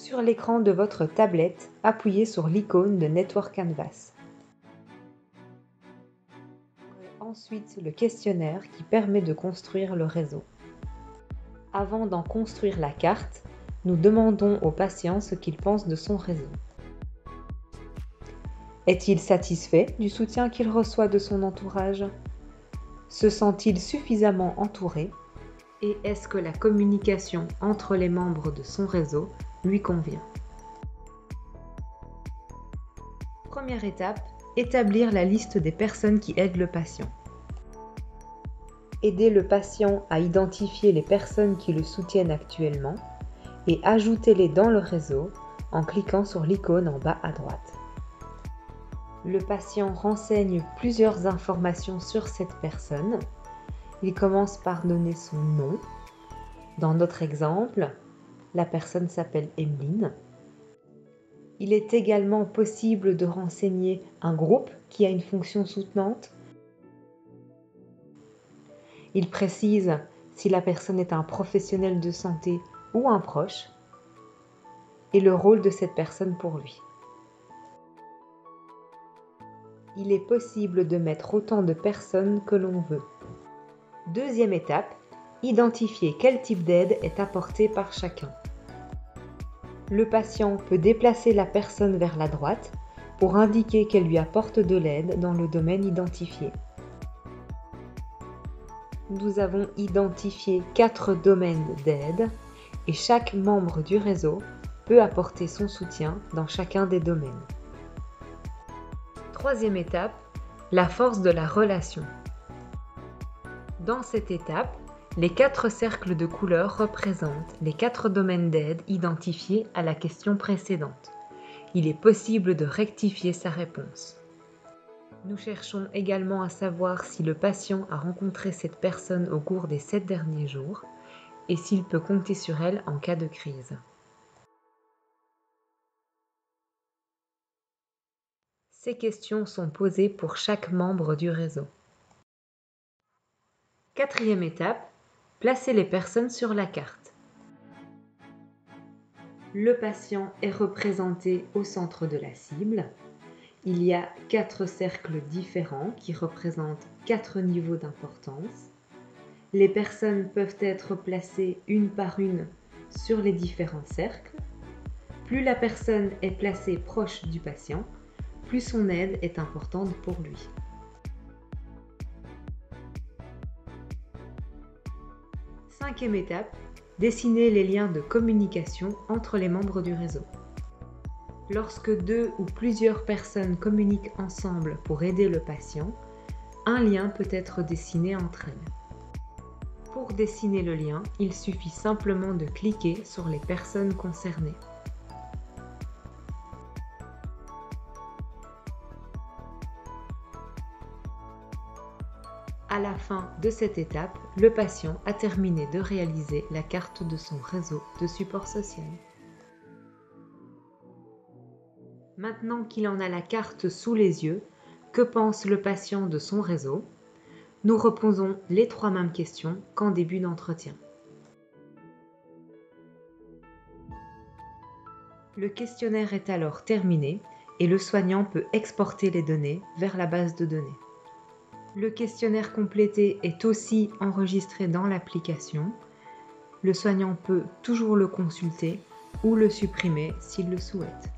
Sur l'écran de votre tablette, appuyez sur l'icône de Network Canvas. Ensuite, le questionnaire qui permet de construire le réseau. Avant d'en construire la carte, nous demandons au patient ce qu'il pense de son réseau. Est-il satisfait du soutien qu'il reçoit de son entourage? Se sent-il suffisamment entouré? Et est-ce que la communication entre les membres de son réseau lui convient? Première étape, établir la liste des personnes qui aident le patient. Aider le patient à identifier les personnes qui le soutiennent actuellement et ajoutez-les dans le réseau en cliquant sur l'icône en bas à droite. Le patient renseigne plusieurs informations sur cette personne. Il commence par donner son nom. Dans notre exemple, la personne s'appelle Emeline. Il est également possible de renseigner un groupe qui a une fonction soutenante. Il précise si la personne est un professionnel de santé ou un proche et le rôle de cette personne pour lui. Il est possible de mettre autant de personnes que l'on veut. Deuxième étape, identifier quel type d'aide est apporté par chacun. Le patient peut déplacer la personne vers la droite pour indiquer qu'elle lui apporte de l'aide dans le domaine identifié. Nous avons identifié 4 domaines d'aide et chaque membre du réseau peut apporter son soutien dans chacun des domaines. Troisième étape, la force de la relation. Dans cette étape, les 4 cercles de couleurs représentent les 4 domaines d'aide identifiés à la question précédente. Il est possible de rectifier sa réponse. Nous cherchons également à savoir si le patient a rencontré cette personne au cours des 7 derniers jours et s'il peut compter sur elle en cas de crise. Ces questions sont posées pour chaque membre du réseau. Quatrième étape, placer les personnes sur la carte. Le patient est représenté au centre de la cible. Il y a 4 cercles différents qui représentent 4 niveaux d'importance. Les personnes peuvent être placées une par une sur les différents cercles. Plus la personne est placée proche du patient, plus son aide est importante pour lui. Cinquième étape, dessiner les liens de communication entre les membres du réseau. Lorsque 2 ou plusieurs personnes communiquent ensemble pour aider le patient, un lien peut être dessiné entre elles. Pour dessiner le lien, il suffit simplement de cliquer sur les personnes concernées. À la fin de cette étape, le patient a terminé de réaliser la carte de son réseau de support social. Maintenant qu'il en a la carte sous les yeux, que pense le patient de son réseau? Nous reposons les 3 mêmes questions qu'en début d'entretien. Le questionnaire est alors terminé et le soignant peut exporter les données vers la base de données. Le questionnaire complété est aussi enregistré dans l'application. Le soignant peut toujours le consulter ou le supprimer s'il le souhaite.